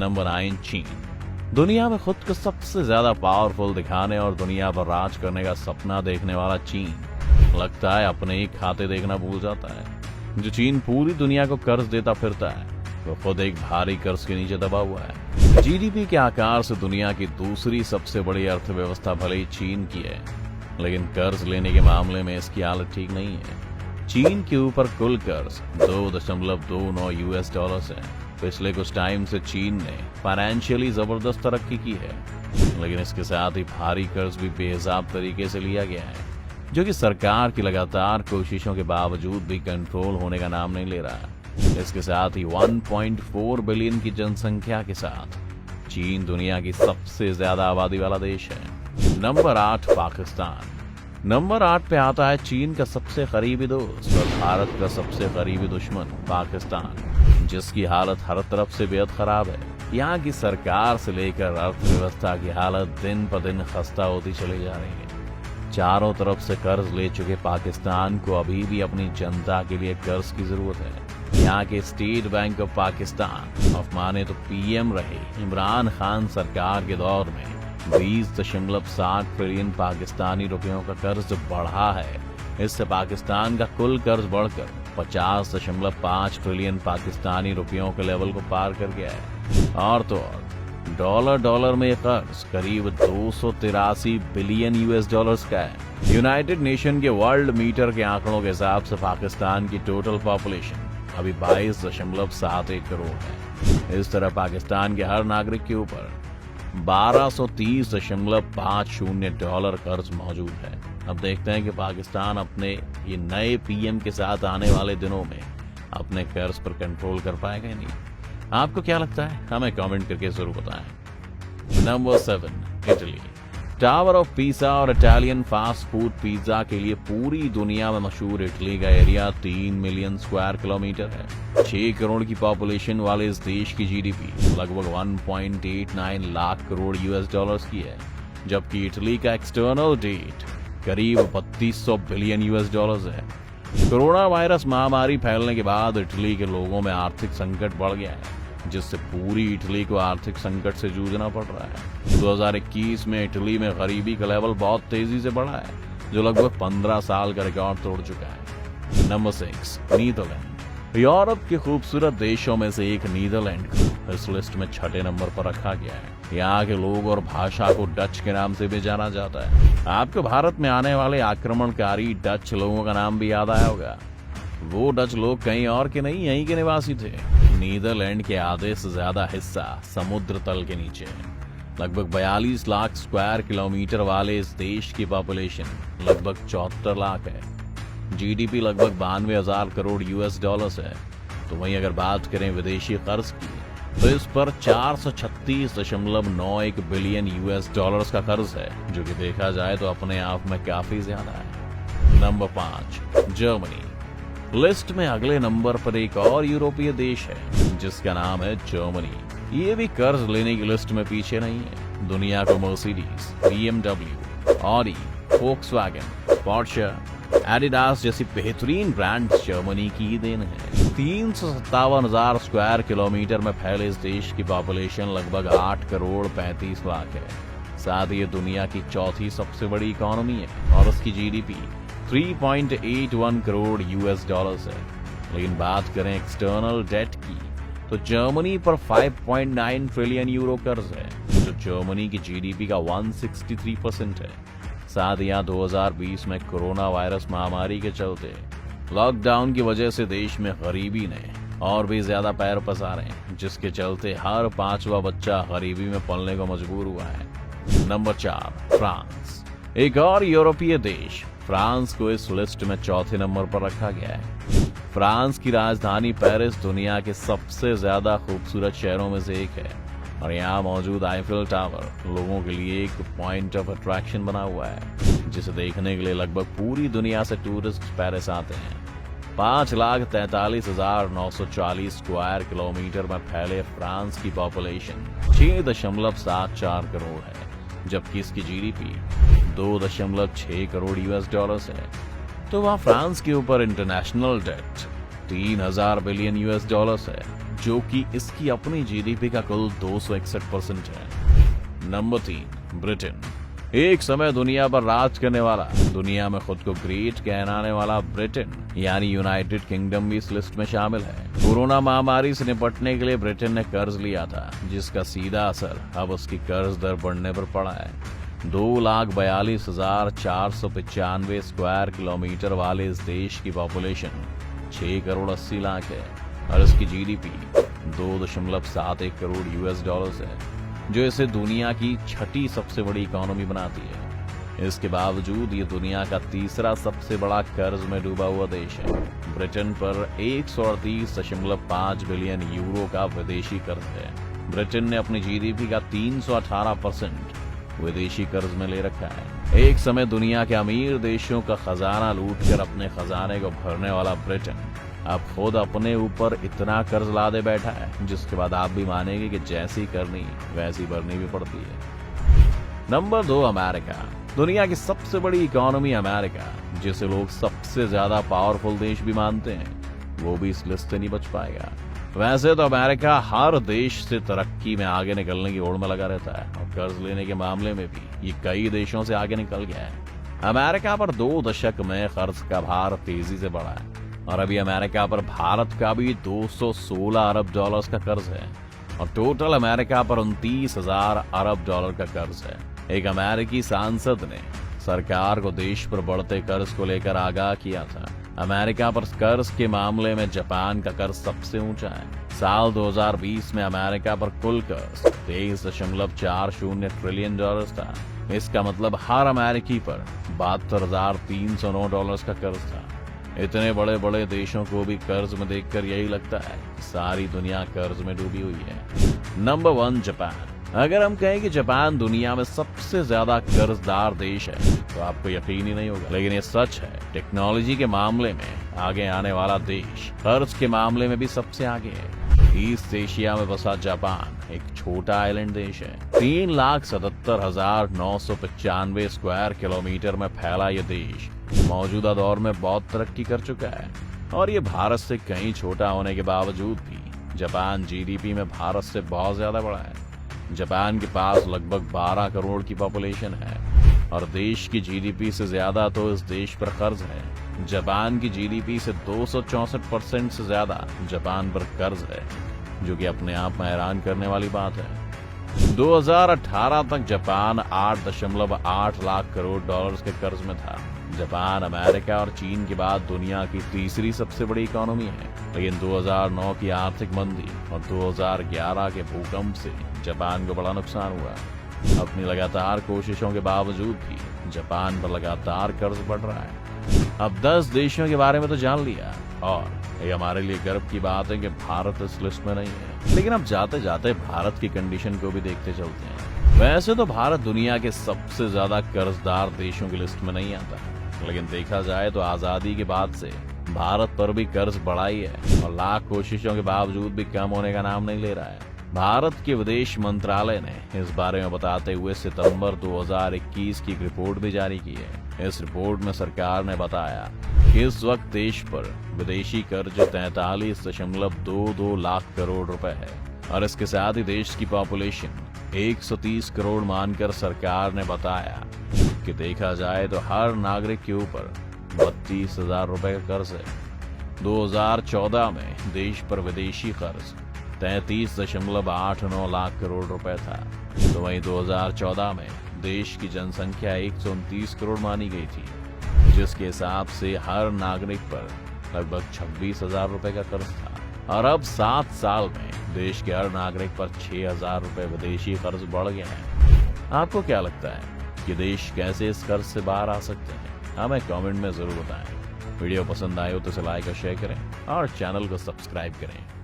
Number 9 चीन। दुनिया में खुद को सबसे ज्यादा पावरफुल दिखाने और दुनिया पर राज करने का सपना देखने वाला चीन लगता है अपने ही खाते देखना भूल जाता है। जो चीन पूरी दुनिया को कर्ज देता फिरता है वो खुद एक भारी कर्ज के नीचे दबा हुआ है। जीडीपी के आकार से दुनिया की दूसरी सबसे बड़ी अर्थव्यवस्था भले ही चीन की है, लेकिन कर्ज लेने के मामले में इसकी हालत ठीक नहीं है। चीन के ऊपर कुल कर्ज 2.29 यूएस डॉलर्स है। पिछले कुछ टाइम से चीन ने फाइनेंशियली जबरदस्त तरक्की की है, लेकिन इसके साथ ही भारी कर्ज भी बेहिसाब तरीके से लिया गया है, जो कि सरकार की लगातार कोशिशों के बावजूद भी कंट्रोल होने का नाम नहीं ले रहा। इसके साथ ही 1.4 बिलियन की जनसंख्या के साथ चीन दुनिया की सबसे ज्यादा आबादी वाला देश है। नंबर 8 पाकिस्तान। नंबर 8 पे आता है चीन का सबसे करीबी दोस्त और भारत का सबसे करीबी दुश्मन पाकिस्तान, जिसकी हालत हर तरफ से बेहद खराब है। यहाँ की सरकार से लेकर अर्थव्यवस्था की हालत दिन पर दिन खस्ता होती चली जा रही है। चारों तरफ से कर्ज ले चुके पाकिस्तान को अभी भी अपनी जनता के लिए कर्ज की जरूरत है। यहाँ के state bank of Pakistan of माने तो पीएम रहे इमरान खान सरकार के दौर में 20.7 ट्रिलियन पाकिस्तानी रुपयों का कर्ज बढ़ा है। इससे पाकिस्तान का कुल कर्ज बढ़कर 50.5 ट्रिलियन पाकिस्तानी रुपयों के लेवल को पार कर गया है। और तो और डॉलर में कर्ज करीब 283 बिलियन यूएस डॉलर्स का है। यूनाइटेड नेशन के वर्ल्ड मीटर के आंकड़ों के हिसाब से पाकिस्तान की टोटल पॉपुलेशन अभी 22.71 करोड़ है। इस तरह पाकिस्तान के हर नागरिक के ऊपर 1230.50 डॉलर कर्ज मौजूद है। अब देखते हैं कि पाकिस्तान अपने ये नए पीएम के साथ आने वाले दिनों में अपने कर्ज पर कंट्रोल कर पाएगा या नहीं। आपको क्या लगता है हमें कमेंट करके जरूर बताएं। Number 7 Italy. Tower of pizza और इटालियन फास्ट फूड पिज़्ज़ा के लिए पूरी दुनिया में मशहूर इटली का एरिया 3 मिलियन स्क्वायर किलोमीटर है। 6 करोड़ की पॉपुलेशन वाले इस देश की जीडीपी लगभग 1.89 लाख करोड़ यूएस डॉलर्स की है, जबकि इटली का एक्सटर्नल डेट करीब 3200 बिलियन यूएस डॉलर्स है। कोरोना वायरस महामारी फैलने के बाद इटली के लोगों में आर्थिक संकट बढ़ गया है, जिससे पूरी इटली को आर्थिक संकट से जूझना पड़ रहा है। 2021 में इटली में गरीबी का लेवल बहुत तेजी से बढ़ा है, जो लगभग 15 साल का रिकॉर्ड तोड़ चुका है। Number 6 Netherlands. यूरोप के खूबसूरत देशों में से एक नीदरलैंड को इस लिस्ट में 6ठे नंबर पर रखा गया है। यहाँ के लोग और भाषा को डच के नाम से भी जाना जाता है। आपको भारत में आने वाले आक्रमणकारी डच लोगों का नाम भी याद आया होगा। वो डच लोग कहीं और के नहीं, यहीं के निवासी थे। नीदरलैंड के आधे से ज्यादा हिस्सा समुद्र तल के नीचे है। लगभग 42 लाख स्क्वायर किलोमीटर वाले इस देश की पॉपुलेशन लगभग 74 लाख है। जीडीपी लगभग 92,000 करोड़ यूएस डॉलर्स है। तो वहीं अगर बात करें विदेशी कर्ज की, तो इस पर 436.91 बिलियन यूएस डॉलर्स का कर्ज है, जो कि देखा जाए तो अपने आप में काफी ज्यादा है। Number 5 Germany. लिस्ट में अगले नंबर पर एक और यूरोपीय देश है जिसका नाम है जर्मनी। ये भी कर्ज लेने की लिस्ट में पीछे नहीं है। दुनिया को Mercedes, BMW, Audi, Volkswagen, Porsche, Adidas जैसी बेहतरीन ब्रांड जर्मनी की ही देन है। 357,000 स्क्वायर किलोमीटर में फैले इस देश की पॉपुलेशन लगभग 8 करोड़ 35 लाख है। साथ ही ये दुनिया की चौथी सबसे बड़ी इकोनॉमी है और उसकी जीडीपी 3.81 करोड़ यूएस डॉलर्स है। लेकिन बात करें एक्सटर्नल डेट की, तो जर्मनी पर 5.9 ट्रिलियन यूरो कर्ज है, जो जर्मनी की जीडीपी का 163% है। साथ ही यहाँ 2020 में कोरोना वायरस महामारी के चलते लॉकडाउन की वजह से देश में गरीबी ने और भी ज्यादा पैर पसारे, जिसके चलते हर 5वां बच्चा गरीबी में पलने को मजबूर हुआ है। Number 4 France. एक और यूरोपीय देश फ्रांस को इस लिस्ट में चौथे नंबर पर रखा गया है। फ्रांस की राजधानी पेरिस दुनिया के सबसे ज्यादा खूबसूरत शहरों में से एक है और यहाँ मौजूद आईफिल टावर लोगों के लिए एक पॉइंट ऑफ अट्रैक्शन बना हुआ है, जिसे देखने के लिए लगभग पूरी दुनिया से टूरिस्ट पेरिस आते हैं। 5,43,940 स्क्वायर किलोमीटर में फैले फ्रांस की पॉपुलेशन 6.74 करोड़ है, जबकि इसकी जीडीपी 2.6 करोड़ यूएस डॉलर्स है। तो वहाँ फ्रांस के ऊपर international debt 3,000 billion US dollars है, जो कि इसकी अपनी जीडीपी का कुल 261% है। Number 3, Britain. एक समय दुनिया पर राज करने वाला, दुनिया में खुद को ग्रेट कहलाने वाला ब्रिटेन यानी यूनाइटेड किंगडम भी इस लिस्ट में शामिल है। कोरोना महामारी से निपटने के लिए ब्रिटेन ने कर्ज लिया था, जिसका सीधा असर अब उसकी कर्ज दर बढ़ने पर पड़ा है। 2,42,495 स्क्वायर किलोमीटर वाले इस देश की पॉपुलेशन 6 करोड़ 80 लाख है और इसकी जीडीपी 2.71 करोड़ यूएस डॉलर्स है, जो इसे दुनिया की छठी सबसे बड़ी इकोनॉमी बनाती है। इसके बावजूद ये दुनिया का तीसरा सबसे बड़ा कर्ज में डूबा हुआ देश है। ब्रिटेन पर 138.5 बिलियन यूरो का विदेशी कर्ज है। ब्रिटेन ने अपनी जीडीपी का 318% विदेशी कर्ज में ले रखा है। एक समय दुनिया के अमीर देशों का खजाना लूटकर अपने खजाने को भरने वाला ब्रिटेन अब खुद अपने ऊपर इतना कर्ज लादे बैठा है, जिसके बाद आप भी मानेंगे कि जैसी करनी वैसी भरनी भी पड़ती है। Number 2, America. दुनिया की सबसे बड़ी इकोनॉमी अमेरिका, जिसे लोग सबसे ज्यादा पावरफुल देश भी मानते हैं, वो भी इस लिस्ट से नहीं बच पाएगा। वैसे तो अमेरिका हर देश से तरक्की में आगे निकलने की ओर में लगा रहता है और कर्ज लेने के मामले में भी ये कई देशों से आगे निकल गया है। अमेरिका पर 2 दशक में कर्ज का भार तेजी से बढ़ा है और अभी अमेरिका पर भारत का भी 216 अरब डॉलर्स का कर्ज है और टोटल अमेरिका पर 29,000 अरब डॉलर का कर्ज है। एक अमेरिकी सांसद ने सरकार को देश पर बढ़ते कर्ज को लेकर आगाह किया था। अमेरिका पर कर्ज के मामले में जापान का कर्ज सबसे ऊंचा है। साल 2020 में अमेरिका पर कुल कर्ज 23.40 ट्रिलियन डॉलर्स था। इसका मतलब हर अमेरिकी पर 72,309 डॉलर्स का कर्ज था। इतने बड़े बड़े देशों को भी कर्ज में देखकर यही लगता है कि सारी दुनिया कर्ज में डूबी हुई है। Number 1, Japan. अगर हम कहें कि जापान दुनिया में सबसे ज्यादा कर्जदार देश है तो आपको यकीन ही नहीं होगा, लेकिन ये सच है। टेक्नोलॉजी के मामले में आगे आने वाला देश कर्ज के मामले में भी सबसे आगे है। ईस्ट एशिया में बसा जापान एक छोटा आइलैंड देश है। 3,77,995 स्क्वायर किलोमीटर में फैला ये देश मौजूदा दौर में बहुत तरक्की कर चुका है और ये भारत से कहीं छोटा होने के बावजूद भी जापान जीडीपी में भारत से बहुत ज्यादा बड़ा है। जापान के पास लगभग 12 करोड़ की पॉपुलेशन है और देश की जीडीपी से ज्यादा तो इस देश पर कर्ज है। जापान की जीडीपी से 264% से ज्यादा जापान पर कर्ज है, जो कि अपने आप में हैरान करने वाली बात है। 2018 तक जापान 8.8 लाख करोड़ डॉलर्स के कर्ज में था। जापान अमेरिका और चीन के बाद दुनिया की तीसरी सबसे बड़ी इकोनॉमी है, लेकिन 2009 की आर्थिक मंदी और 2011 के भूकंप से जापान को बड़ा नुकसान हुआ। अपनी लगातार कोशिशों के बावजूद भी जापान पर लगातार कर्ज बढ़ रहा है। अब 10 देशों के बारे में तो जान लिया और ये हमारे लिए गर्व की बात है कि भारत इस लिस्ट में नहीं है, लेकिन अब जाते जाते भारत की कंडीशन को भी देखते चलते हैं। वैसे तो भारत दुनिया के सबसे ज्यादा कर्जदार देशों की लिस्ट में नहीं आता, लेकिन देखा जाए तो आजादी के बाद से भारत पर भी कर्ज बढ़ा ही है और लाख कोशिशों के बावजूद भी कम होने का नाम नहीं ले रहा है। भारत के विदेश मंत्रालय ने इस बारे में बताते हुए सितंबर 2021 की एक रिपोर्ट भी जारी की है। इस रिपोर्ट में सरकार ने बताया कि इस वक्त देश पर विदेशी कर्ज 43.22 लाख करोड़ रुपए है और इसके साथ ही देश की पॉपुलेशन 130 करोड़ मानकर सरकार ने बताया कि देखा जाए तो हर नागरिक के ऊपर 32,000 रुपए का कर्ज है। 2014 में देश पर विदेशी कर्ज 33.89 लाख करोड़ रुपए था, तो वहीं 2014 में देश की जनसंख्या 129 करोड़ मानी गई थी, जिसके हिसाब से हर नागरिक पर लगभग 26,000 रुपए का कर्ज था। और अब 7 साल में देश के हर नागरिक पर 6,000 रुपए विदेशी कर्ज बढ़ गया है। आपको क्या लगता है कि देश कैसे इस कर्ज से बाहर आ सकते हैं? हमें कमेंट में जरूर बताएं। वीडियो पसंद आए हो तो इसे लाइक और शेयर करें और चैनल को सब्सक्राइब करें।